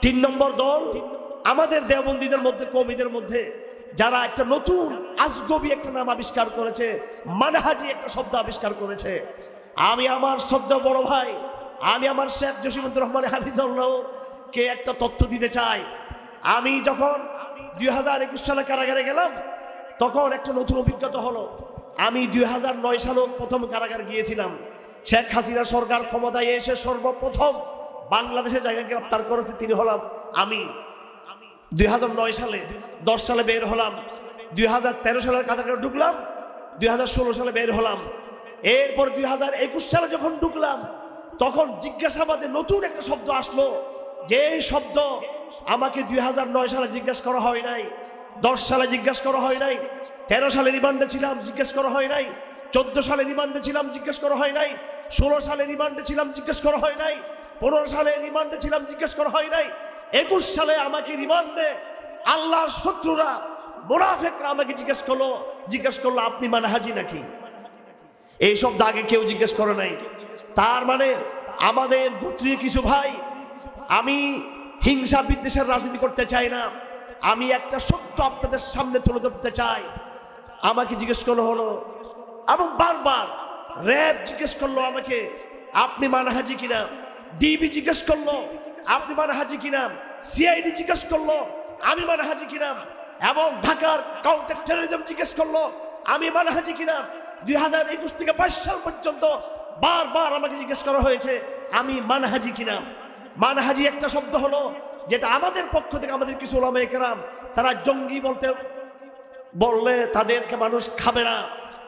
তিন নম্বর দল আমাদের দেওবন্দীদের মধ্যে, কওমিদের মধ্যে যারা একটা নতুন আজগবি একটা নাম আবিষ্কার করেছে, মানহাজি একটা শব্দ আবিষ্কার করেছে। আমি আমার শ্রদ্ধা বড় ভাই, আমি আমার শেখ জসিমুদ্দুর রহমান হাফিজাহুল্লাহকে একটা তথ্য দিতে চাই। আমি যখন 2021 সালে কারাগারে গেলাম তখন একটা নতুন অভিজ্ঞতা হলো। আমি 2009 সালে প্রথম কারাগারে গিয়েছিলাম। শেখ হাসিনা সরকার ক্ষমতায় এসে সর্বপ্রথম বাংলাদেশে জায়গা গ্রেফতার করেছে তিনি হলাম আমি। 2009 সালে 10 সালে বের হলাম, 2013 সালের কারাগারে ঢুকলাম, 2016 সালে বের হলাম। এরপর 2021 সালে যখন ঢুকলাম তখন জিজ্ঞাসাবাদে নতুন একটা শব্দ আসলো, যে শব্দ আমাকে 2009 সালে জিজ্ঞেস করা হয় নাই, 10 সালে জিজ্ঞেস করা হয় নাই, 13 সালে রিমান্ডে ছিলাম জিজ্ঞেস করা হয় নাই, 14 সালে রিমান্ডে ছিলাম জিজ্ঞেস করা হয় নাই, 16 সালে রিমান্ডে ছিলাম জিজ্ঞেস করা হয় নাই, 15 সালে রিমান্ডে ছিলাম জিজ্ঞেস করা হয় নাই, 21 সালে আমাকে রিমান্ডে আল্লাহর শত্রুরা মুনাফিকরা আমাকে জিজ্ঞেস করলো আপনি মানহাজি নাকি? এই শব্দ আগে কেউ জিজ্ঞেস করে নাই। তার মানে আমাদের গোত্রীয় কিছু ভাই, আমি হিংসা বিদ্বেষের রাজনীতি করতে চাই না, আমি একটা সত্য আপনাদের সামনে তুলে ধরতে চাই। আমাকে জিজ্ঞেস করলো হলো, এবং বারবার র্যাব জিজ্ঞেস করলো আমাকে আপনি মানহাজি কিনা, ডিবি জিজ্ঞেস করলো আপনি মানহাজি কিনা, সিআইডি জিজ্ঞেস করলো আমি মানহাজি কিনা, এবং ঢাকার কাউন্টার টেরোরিজম জিজ্ঞেস করলো আমি মানহাজি কিনা। 2021 থেকে 22 সাল পর্যন্ত বারবার আমাকে জিজ্ঞেস করা হয়েছে আমি মানহাজি কিনা। মানহাজি একটা শব্দ হলো যেটা আমাদের পক্ষ থেকে আমাদের কিছু উলামায়ে কেরাম তারা জঙ্গি বললে তাদেরকে মানুষ খাবে না,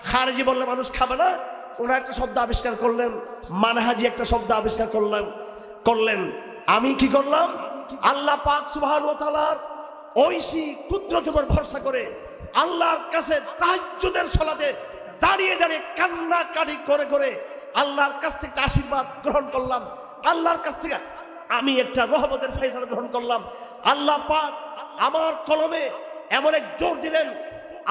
খারেজি বললে মানুষ খাবে না, ওনারা একটা শব্দ আবিষ্কার করলেন, মানহাজি একটা শব্দ আবিষ্কার করলেন। আমি কি করলাম? আল্লাহ পাক সুবহানাহু ওয়া তাআলার ঐশী কুদরতের উপর ভরসা করে আল্লাহর কাছে তাহাজ্জুদের সালাতে দাঁড়িয়ে দাঁড়িয়ে কান্নাকাটি করে করে আল্লাহর কাছ থেকে আশীর্বাদ গ্রহণ করলাম। আল্লাহর কাছ থেকে আমি একটা রহমতের ফয়সালা গ্রহণ করলাম। আল্লাহ পাক আমার কলমে এমন এক জোর দিলেন,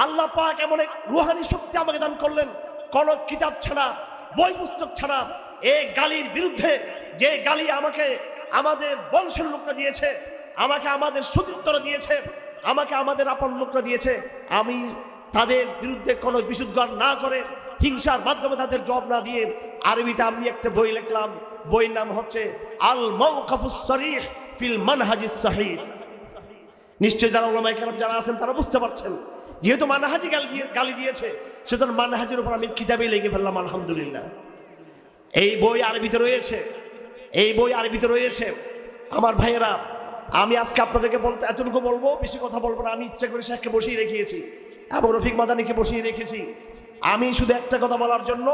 আল্লাহ পাক এমন এক রুহানি শক্তি আমাকে দান করলেন, কোন কিতাব ছাড়া, বই পুস্তক ছাড়া এই গালির বিরুদ্ধে, যে গালি আমাকে আমাদের বংশের লোকরা দিয়েছে, আমাকে আমাদের সতীর্থরা দিয়েছে, আমাকে আমাদের আপন লোকরা দিয়েছে, আমি তাদের বিরুদ্ধে কোনো বিশুদ্ধার না করে হিংসার মাধ্যমে তাদের জবাব না দিয়ে আরবিতে আমি একটা বই লিখলাম। বইয়ের নাম হচ্ছে আল মাওকাফুস সরিহ ফিল মানহাজিস সহিহ। নিশ্চয় যারা উলামায়ে কেরাম যারা আছেন তারা বুঝতে পারছেন, যেহেতু মানহাজি গালি দিয়েছে সেজন্য মানহাজির উপর আমি কিতাবে লিখে ফেললাম আলহামদুলিল্লাহ। এই বই আরবিতে রয়েছে। আমার ভাইয়েরা, আমি আজকে আপনাদেরকে এতটুকু বলবো, বেশি কথা বলবো না। আমি ইচ্ছা করে শেখকে বসিয়ে রেখেছি এবং রফিক মাদানিকে বসিয়ে রেখেছি আমি শুধু একটা কথা বলার জন্য,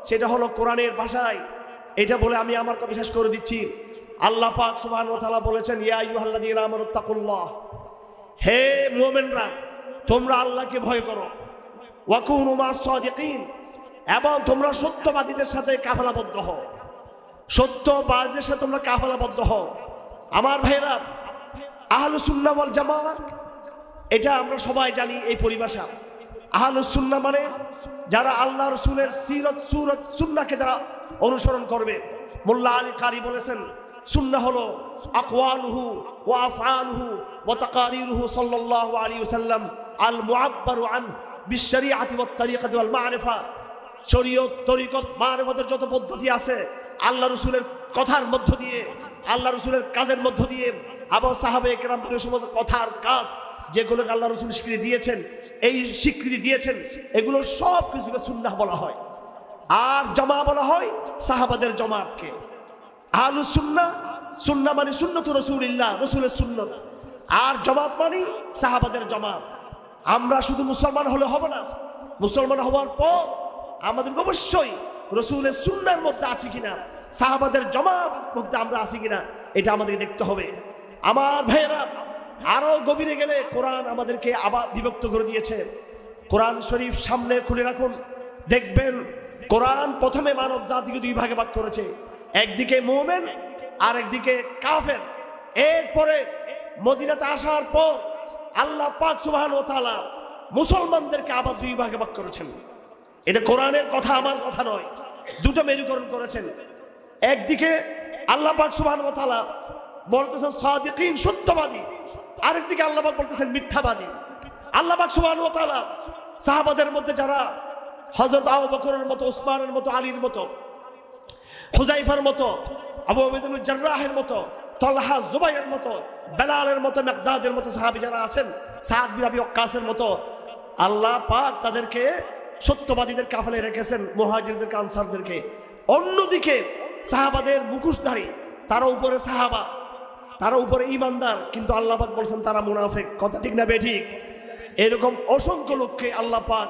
সেটা হলো কোরআনের ভাষায়। এটা বলে আমি আমার কথা শেষ করে দিচ্ছি। আল্লাহ পাক সুবহানাহু ওয়া তাআলা বলেছেন, ইয়া আইয়ুহাল্লাযীনা আমানুত্তাকুল্লাহ, হে মুমিনরা তোমরা আল্লাহকে ভয় করো, ওয়া কুনু মা'আস সাদিকিন, এবং তোমরা সত্যবাদীদের সাথে কাফেলাবদ্ধ হও, সত্যবাদীদের সাথে তোমরা কাফেলাবদ্ধ হও। আমার ভাইরা, আহলুস সুন্নাহ ওয়াল জামাত, এটা আমরা সবাই জানি এই পরিভাষা। আহলুস সুন্নাহ মানে যারা আল্লাহ রাসূলের সিরত সুরত সুন্নাহকে যারা অনুসরণ করবে। মোল্লা আলী কারি বলেছেন, সুন্নাহ হলো আকওয়ালুহু ওয়া আফআলুহু ওয়া তাকারিরুহু সাল্লাল্লাহু আলাইহি ওয়াসাল্লাম আল মুআব্বারু আন বিশ-শরীআতি ওয়াত তারিকাতি ওয়াল মা'রিফা। শরীয়ত, তরিকত, মা'রিফাতের যত পদ্ধতি আছে আল্লাহ রাসূলের কথার মধ্য দিয়ে, আল্লাহ রাসূলের কাজের মধ্য দিয়ে, আবার সাহাবায়ে কেরামদের সমস্ত কথার কাজ যেগুলোকে আল্লাহ রাসূল স্বীকৃতি দিয়েছেন এগুলো সব কিছুকে সুন্নাহ বলা হয়। আর জামা বলা হয় সাহাবাদের জামাতকে। আহলুস সুন্নাহ, সুন্নাহ মানে সুন্নতু রাসূলিল্লাহ, রাসূলের সুন্নত, আর জামাত মানে সাহাবাদের জামাত। আমরা শুধু মুসলমান হলে হবে না, মুসলমান হওয়ার পর আমাদের অবশ্যই রাসূলের সুন্নাহর মধ্যে আছে কিনা, সাহাবাদের জামাত মধ্যে আমরা আছি কিনা, এটা আমাদের দেখতে হবে। আমার ভাইয়েরা, আরো গভীরে গেলে কোরআন আমাদেরকে আবার বিভক্ত করে দিয়েছে। কোরআন শরীফ সামনে খুলে রাখুন, দেখবেন কোরআন প্রথমে মানব জাতিকে দুই ভাগে ভাগ করেছে, একদিকে মুমিন আর একদিকে কাফের। এরপরে মদিনাতে আসার পর আল্লাহ পাক সুবহানাহু ওয়া তাআলা মুসলমানদেরকে আবার দুই ভাগে ভাগ করেছেন। এটা কোরআনের কথা, আমার কথা নয়। দুটো মেরুকরণ করেছেন। একদিকে আল্লাহ পাক সুবহানাহু ওয়া তাআলা বলতেছেন সাদিকিন, সত্যবাদী, আরেকদিকে আল্লাহ পাক বলতেছেন মিথ্যাবাদী। আল্লাহ পাক সুবহানাহু ওয়া তাআলা সাহাবাদের মধ্যে যারা হযরত আবু বকরের মতো, ওসমানের মতো, আলীর মতো, হুযায়ফার মতো, আবু উবাইদা ইবনে জাররাহের মতো, তালহা জুবাইরের মতো, বেলালের মতো, মিকদাদের মতো সাহাবী যারা আছেন, সাদ বিন আবি ওয়াক্কাসের মতো, আল্লাহ পাক তাদেরকে সত্যবাদীদের কাফেলায় রেখেছেন, মুহাজিরদেরকে, আনসারদেরকে। অন্যদিকে সাহাবাদের মুখোশধারী, তারা উপরে সাহাবা, তারা উপরে ঈমানদার, কিন্তু আল্লাহ পাক বলছেন তারা মুনাফিক। কথা ঠিক না বেঠিক? এরকম অসংখ্য লোককে আল্লাহ পাক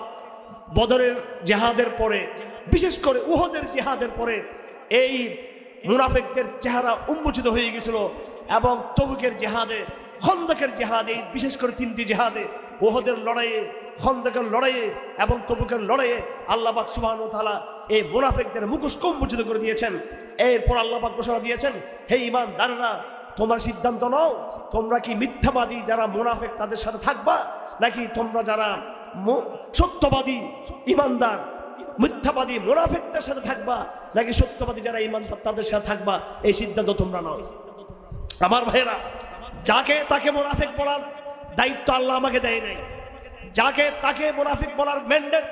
বদরের জিহাদের পরে, বিশেষ করে উহুদের জিহাদের পরে এই মুনাফিকদের চেহারা উন্মোচিত হয়ে গেছিল। এবং তবুকের জিহাদে, খন্দকের জিহাদে, বিশেষ করে 3টি জিহাদে, উহুদের লড়াইয়ে, খন্দকের লড়াইয়ে এবং তবুকের লড়াইয়ে আল্লাহ পাক সুবহানাহু ওয়া তাআলা এই মুনাফিকদের মুখোশ উন্মোচিত করে দিয়েছেন। এরপর আল্লাহ পাক ঘোষণা দিয়েছেন, হে ঈমানদাররা, তোমরা সিদ্ধান্ত নাও, তোমরা কি মিথ্যাবাদী যারা মুনাফিক তাদের সাথে থাকবা, নাকি তোমরা যারা সত্যবাদী ঈমানদার মিথ্যাবাদী মুনাফিকদের সাথে থাকবা, নাকি সত্যবাদী যারা ঈমানদার তাদের সাথে থাকবা? এই সিদ্ধান্ত তোমরা নাও। আমার ভাইয়েরা, যাকে তাকে মুনাফিক বলার দায়িত্ব আল্লাহ আমাকে দেয় নাই, যাকে তাকে মুনাফিক বলার ম্যান্ডেট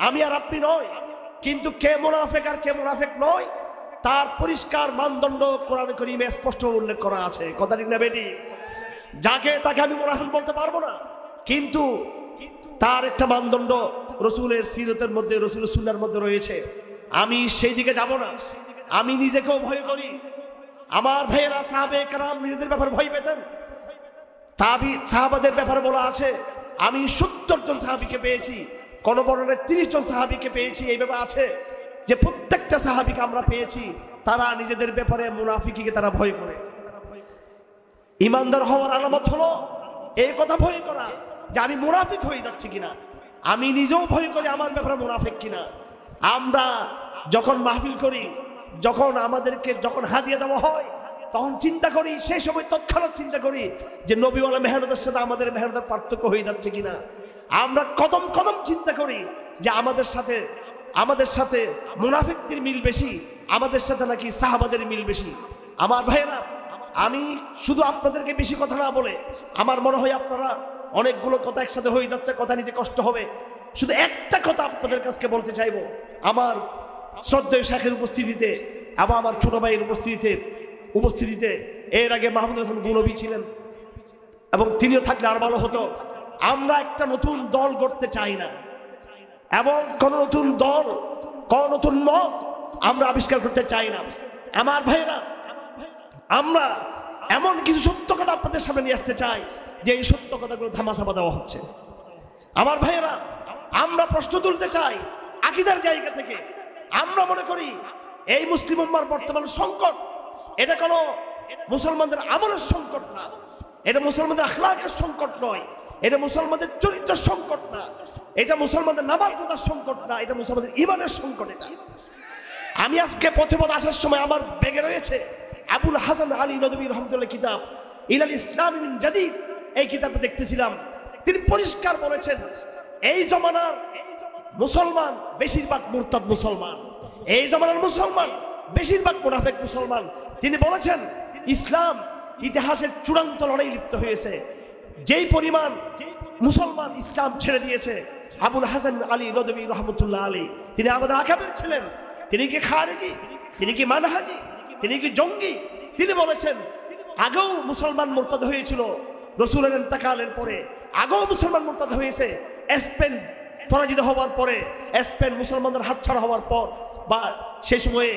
আমি আর আপনি নয়। কিন্তু কে মুনাফিক আর কে মুনাফিক নয় তার পরিষ্কার মানদণ্ড কোরআনে কারীমে স্পষ্ট উল্লেখ করা আছে। কথা ঠিক না বেটি? যাকে তাকে আমি মুনাফিক বলতে পারবো না, কিন্তু তার একটা মানদণ্ড রসুলের সিরতের মধ্যে, রসুলের সুন্নাহর মধ্যে রয়েছে। আমি সেই দিকে যাব না। আমি নিজেকেও ভয় করি। আমার ভাইয়েরা সাহাবে কেরাম নিজেদের ব্যাপারে ভয় পেতেন। সাহাবাদের ব্যাপারে বলা আছে, আমি 70 জন সাহাবীকে পেয়েছি, কোন বর্ণনায় 30 জন সাহাবীকে পেয়েছি। এইভাবে আছে যে প্রত্যেকটা সাহাবীকে আমরা পেয়েছি তারা নিজেদের ব্যাপারে মুনাফিককে তারা ভয় করে। ঈমানদার হওয়ার আলামত হলো এই কথা ভয় করা যে আমি মুনাফিক হয়ে যাচ্ছি কিনা। আমি নিজেও ভয় করি আমার ব্যাপারে মুনাফিক কিনা। আমরা যখন মাহফিল করি, যখন আমাদেরকে যখন হাদিয়া দেওয়া হয়, তখন চিন্তা করি, সেই সময় তৎক্ষণাৎ চিন্তা করি যে নবীওয়ালা মেহনতের সাথে আমাদের মেহনতের পার্থক্য হয়ে যাচ্ছে কিনা। আমরা কদম কদম চিন্তা করি যে আমাদের সাথে মুনাফিকদের মিল বেশি, আমাদের সাথে নাকি সাহাবাদের মিল বেশি। আমার ভাইয়েরা, আমি শুধু আপনাদেরকে বেশি কথা না বলে, আমার মনে হয় আপনারা অনেকগুলো কথা একসাথে হয়ে যাচ্ছে, কথা নিতে কষ্ট হবে। শুধু একটা কথা আপনাদের কাছে বলতে চাইবো, আমার শ্রদ্ধেয় শাখের উপস্থিতিতে এবং আমার ছোট ভাইয়ের উপস্থিতিতে। এর আগে মাহমুদ হাসান গুনবী ছিলেন এবং তিনিও থাকলে আর ভালো হতো। আমরা একটা নতুন দল গড়তে চাই না, এবং কোন নতুন দল, কোন নতুন মত আমরা আবিষ্কার করতে চাই না। আমার ভাইয়েরা, আমরা এমন কিছু সত্য কথা আপনাদের সামনে নিয়ে আসতে চাই যে এই সত্য কথাগুলো ধামাচাপা দেওয়া হচ্ছে। আমার ভাইয়েরা, আমরা প্রশ্ন তুলতে চাই আকীদার জায়গা থেকে। আমরা মনে করি এই মুসলিম উম্মার বর্তমান সংকট, এটা কোনো মুসলমানদের আমলের সংকট না, এটা মুসলমানদের আখলাকের সংকট নয়, এটা মুসলমানদের চরিত্রের সংকট না, এটা মুসলমানদের নামাজ রোজার সংকট না, এটা মুসলমানদের ঈমানের সংকট। এটা আমি আজকে পথে আসার সময় আমার ব্যাগে রয়েছে আবুল হাসান আলী নদভী রহমতুল্লাহ কিতাব ইলাল ইসলাম মিন জাদীদ। এই কিতাবটা দেখতেছিলাম, তিনি পরিষ্কার বলেছেন এই জমানার মুসলমান বেশিরভাগ মুরতাদ মুসলমান, এই জমানার মুসলমান বেশিরভাগ মুনাফিক মুসলমান। তিনি বলেছেন ইসলাম ইতিহাসের চূড়ান্ত লড়াই লিপ্ত হয়েছে। যেই পরিমাণ মুসলমান ইসলাম ছেড়ে দিয়েছে, আবুল হাসান আলী নদভী রহমতুল্লাহ আলী, তিনি আমাদের আকাবের ছিলেন। তিনি কি খারেজি, তিনি কি মানহাজি, তিনি কি জঙ্গি? তিনি বলেছেন আগেও মুসলমান মুরতাদ হয়েছিল রসুলের ইন্তেকালের পরে, আগেও মুসলমান মুরতাদ হয়েছে স্পেন পরাজিত হওয়ার পরে, স্পেন মুসলমানদের হাতছাড়া হওয়ার পর, বা সেই সময়ে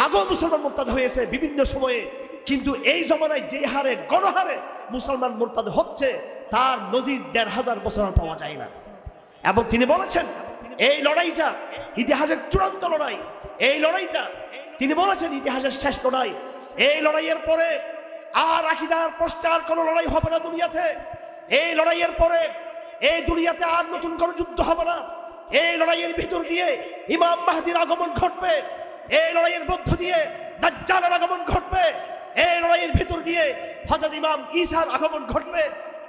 আগেও মুসলমান মুরতাদ হয়েছে বিভিন্ন সময়ে। কিন্তু এই জমানায় যে হারে গণহারে মুসলমান মুরতাদ হচ্ছে তার নজির 1500 বছর পাওয়া যায় না। এবং তিনি বলেছেন এই লড়াইটা ইতিহাসের চূড়ান্ত লড়াই। এই লড়াইটা তিনি বলেছেন ইতিহাসের শেষ লড়াই। এই লড়াইয়ের পরে আর আকীদার প্রশ্নে আর কোনো লড়াই হবে না দুনিয়াতে। এই লড়াইয়ের পরে এই দুনিয়াতে আর নতুন কোনো যুদ্ধ হবে না। এই লড়াইয়ের ভিতর দিয়ে ইমাম মাহদির আগমন ঘটবে, এই লড়াইয়ের মধ্য দিয়ে দাজ্জালের আগমন ঘটবে, এই লড়াইয়ের ভিতর দিয়ে হযরত ইমাম ঈসার আগমন ঘটবে।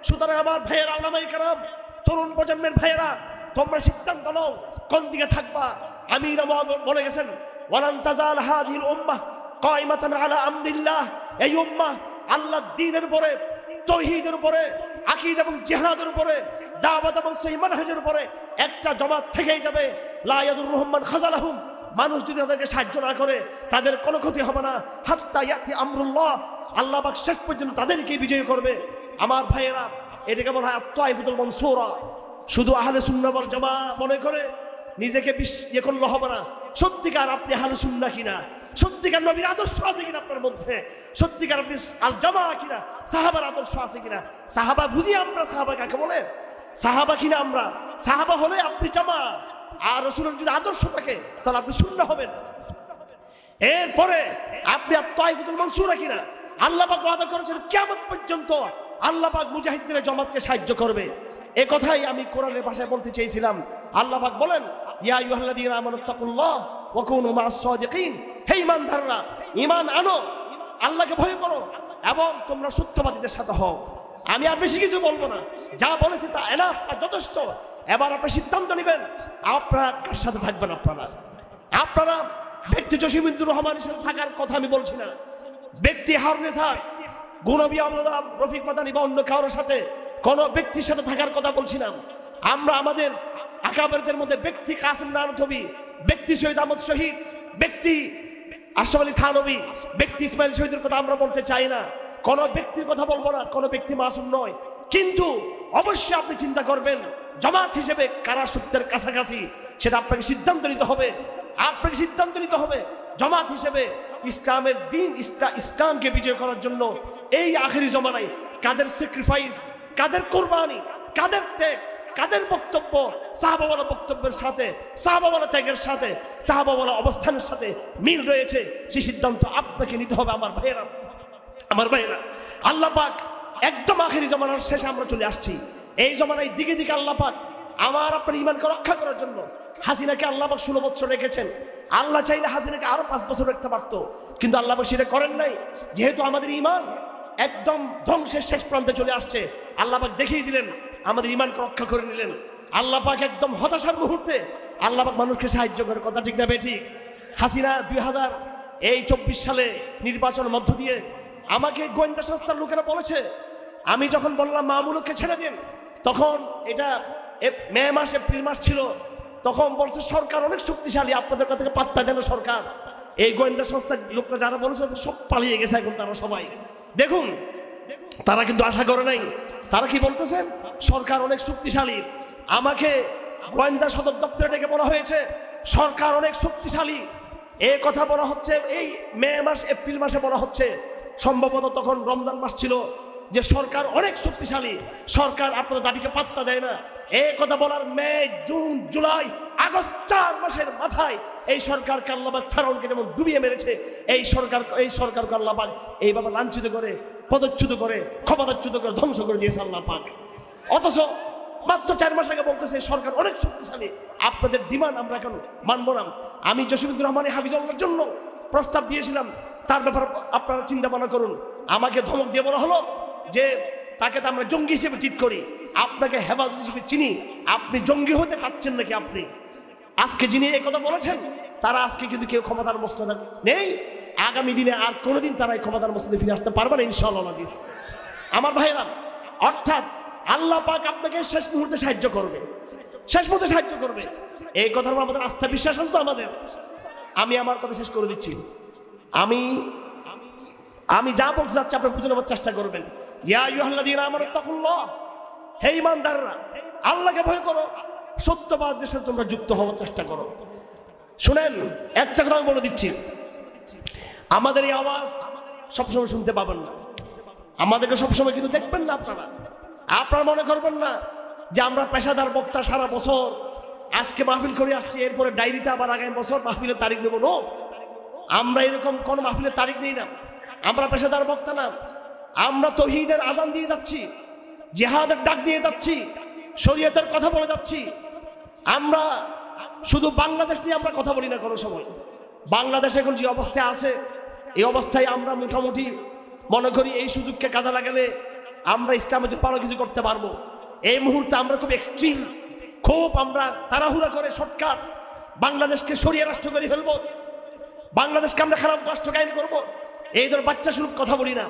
সুতরাং আমার ভাইয়েরা, উলামায়ে কেরাম, তরুণ প্রজন্মের ভাইয়েরা, তোমরা সিদ্ধান্ত নাও কোন দিকে থাকবা। আমির বলে গেছেন ওয়ালান তাজাল হাযিহিল উম্মাহ কায়মাতান আলা আমরিল্লাহ। এই উম্মাহ আল্লাহর দ্বীনের উপরে, তাওহীদের উপরে, আকীদা এবং জিহাদের উপরে, দাওয়াত এবং সহিহ মানহাজের উপরে একটা জামাত থেকেই যাবে। লা ইয়াদুরুহুম মান খাযালাহুম, মানুষ যদি তাদেরকে সাহায্য না করে তাদের কোনো ক্ষতি হবে না। হাত্তা ইয়াতি আমরুল্লাহ, আল্লাহ পাক শেষ পর্যন্ত তাদেরকে বিজয় করবে। আমার ভাইয়েরা, এটাকে বলা হয় আত-তাইফাতুল মানসুরা। শুধু আহলে সুন্নাহ ওয়াল জামাত মনে করে নিজেকে ইয়ে করলে হবে না। সত্যিকার আপনি আহলে সুন্নাহ কিনা, সত্যিকার নবীর আদর্শ আছে কিনা আপনার মধ্যে, সত্যিকার আপনি আল জামা কিনা, সাহাবার আদর্শ আছে কিনা। সাহাবা বুঝি আমরা, সাহাবা কাকে বলে? সাহাবা কিনা আমরা? সাহাবা হলে আপনি জামা, আর রাসূলের যদি আদর্শ থাকে তাহলে আপনি সুন্নাহ হবেন। এরপরে আপনি আত-তাইফাতুল মানসুরা কিনা। আল্লাহ পাক ওয়াদা করেছেন কিয়ামত পর্যন্ত আল্লাহ পাক মুজাহিদদের জামাতকে সাহায্য করবে। এই কথাই আমি কোরআনের ভাষায় বলতে চেয়েছিলাম। আল্লাহ পাক বলেন, ইয়া আইয়ুহাল্লাযীনা আমানুত্তাকুল্লাহ ওয়া কুনু মা'আস সাদিকিন, হে ঈমানদাররা, ঈমান আনো, আল্লাহকে ভয় করো এবং তোমরা সত্যবাদীদের সাথে হও। আমি আর বেশি কিছু বলবো না, যা বলেছি তা এনাফ, তা যথেষ্ট। এবার আপনি সিদ্ধান্ত নেবেন আপনারা কার সাথে থাকবেন। আপনারা ব্যক্তি জসিমুদ্দুর রহমানের সাথে থাকার কথা আমি বলছি না, ব্যক্তি হারুনেসার, গুনবী আবদুল্লাহ, রফিক মাদানী বা অন্য কারোর সাথে কোন ব্যক্তির সাথে থাকার কথা বলছি না। আমরা আমাদের আকাবেরদের মধ্যে ব্যক্তি কাসিম নানতবি, ব্যক্তি শহীদ আহমদ শহীদ, ব্যক্তি আশরাফ আলী থানবী, ব্যক্তি ইসমাইল শহীদের কথা আমরা বলতে চাই না। কোন ব্যক্তির কথা বলবো না, কোন ব্যক্তি মাসুম নয়। কিন্তু অবশ্যই আপনি চিন্তা করবেন জামাত হিসেবে কারা সত্যের কাছাকাছি, সেটা আপনাকে সিদ্ধান্ত নিতে হবে। আপনাকে সিদ্ধান্ত নিতে হবে জামাত হিসেবে ইসলামের দিন, ইসলামকে বিজয় করার জন্য এই আখেরি জমানায় কাদের স্যাক্রিফাইস, কাদের কোরবানি, কাদের ত্যাগ, কাদের বক্তব্য সাহাবাওয়ালা বক্তব্যের সাথে, সাহাবাওয়ালা ত্যাগের সাথে, সাহাবাওয়ালা অবস্থানের সাথে মিল রয়েছে, সেই সিদ্ধান্ত আপনাকে নিতে হবে। আমার ভাইয়েরা, আল্লাহ পাক একদম আখেরি জমানার শেষে আমরা চলে আসছি। এই জমানায় দিকে দিকে আল্লাহ পাক আমার আপনার ঈমানকে রক্ষা করার জন্য হাসিনাকে আল্লাহ পাক 16 বছর রেখেছেন। আল্লাহ চাইলে হাসিনাকে আরো 5 বছর রাখতে পারতো, কিন্তু আল্লাহ পাক সেটা করেন নাই। যেহেতু আমাদের ঈমান একদম ধ্বংসের শেষ প্রান্তে চলে আসছে, আল্লাহ পাক দেখিয়ে দিলেন, আমাদের ঈমানকে রক্ষা করে নিলেন। আল্লাহ পাক একদম হতাশার মুহূর্তে আল্লাহ পাক মানুষকে সাহায্য করে। কথা ঠিক না বেঠিক? হাসিনা 2024 সালে নির্বাচনের মধ্য দিয়ে আমাকে গোয়েন্দা সংস্থার লোকেরা বলেছে, আমি যখন বললাম মামুনুলকে ছেড়ে দিন, তখন এটা মে মাস এপ্রিল মাস ছিল, তখন বলছে সরকার অনেক শক্তিশালী, আপনাদের কাছ থেকে পাত্তা দেন সরকার। এই গোয়েন্দা সংস্থার লোকরা যারা বলেছে সব পালিয়ে গেছে এখন। তারা সবাই দেখুন, তারা কিন্তু আশা করে নাই। তারা কি বলতেছেন? সরকার অনেক শক্তিশালী। আমাকে গোয়েন্দা সদর দপ্তরে ডেকে বলা হয়েছে সরকার অনেক শক্তিশালী। এই কথা বলা হচ্ছে এই মে মাস এপ্রিল মাসে বলা হচ্ছে, সম্ভবত তখন রমজান মাস ছিল, যে সরকার অনেক শক্তিশালী, সরকার আপনার দাবিকে পাত্তা দেয় না। এই কথা বলার মে, জুন, জুলাই, আগস্ট 4 মাসের মাথায় এই সরকারকে আল্লাহ পাক ফেরাউনকে যেমন ডুবিয়ে মেরেছে, এই সরকারকে আল্লাহ পাক এইভাবে লাঞ্ছিত করে, পদচ্যুত করে, ক্ষমতাচ্যুত করে ধ্বংস করে দিয়েছে আল্লাহ পাক। অথচ মাত্র 4 মাস আগে বলতেছে সরকার অনেক শক্তিশালী। আপনাদের ডিমান্ড আমরা এখন মানব না। আমি জসিমুদ্দুর রহমান হাফিজুল্লাহর জন্য প্রস্তাব দিয়েছিলাম, তার ব্যাপারে আপনারা চিন্তা ভাবনা করুন। আমাকে ধমক দিয়ে বলা হলো যে তাকে তো আমরা জঙ্গি হিসেবে ট্রিট করি, আপনাকে হেফাজত হিসেবে চিনি, আপনি জঙ্গি হতে চাচ্ছেন নাকি আপনি? আজকে যিনি এই কথা বলেছেন তারা আজকে কিন্তু কেউ ক্ষমতার মসনদে নেই। আগামী দিনে আর কোনোদিন তারা এই ক্ষমতার মসনদে ফিরে আসতে পারবে না ইনশাআল্লাহ আজিজ। আমার ভাইরা, অর্থাৎ আল্লাহ পাক আপনাকে শেষ মুহূর্তে সাহায্য করবে, শেষ মুহূর্তে সাহায্য করবে। এই কথার উপর আমাদের আস্থা বিশ্বাস আছে তো আমাদের? আমি আমার কথা শেষ করে দিচ্ছি। আমি যা বলতে যাচ্ছি আপনারা বুঝে নেওয়ার চেষ্টা করবেন। ইয়া আইয়ুহাল্লাযীনা আমানুত্তাকুল্লাহ, হে ঈমানদাররা, আল্লাহকে ভয় করো, সত্যবাদীদের সাথে তোমরা যুক্ত হওয়ার চেষ্টা করো। শুনেন, একটা কথা আমি বলে দিচ্ছি, আমাদের এই আওয়াজ সবসময় শুনতে পাবেন না, আমাদেরকে সবসময় কিন্তু দেখবেন না। আপনারা মনে করবেন না যে আমরা পেশাদার বক্তা, সারা বছর আজকে মাহফিল করে আসছি, এরপরে ডায়েরিতে আবার আগামী বছর মাহফিলের তারিখ নেব। নো, আমরা এরকম কোন মাহফিলের তারিখ নেই না। আমরা পেশাদার বক্তা না, আমরা তাওহীদের আযান দিয়ে যাচ্ছি, জিহাদের ডাক দিয়ে যাচ্ছি, শরীয়তের কথা বলে যাচ্ছি। আমরা শুধু বাংলাদেশ নিয়ে আমরা কথা বলি না কোনো সময়। বাংলাদেশ এখন যে অবস্থায় আছে, এই অবস্থায় আমরা মোটামুটি মনে করি এই সুযোগকে কাজে লাগালে আমরা ইসলামের জন্য ভালো কিছু করতে পারবো। এই মুহূর্তে আমরা খুব এক্সট্রিম, খুব আমরা তাড়াহুড়া করে শর্টকাট বাংলাদেশকে শরিয়া রাষ্ট্র করে ফেলবো, বাংলাদেশকে আমরা খারাপ রাষ্ট্র কায়েম করবো, এই ধর বাচ্চা স্বরূপ কথা বলি না।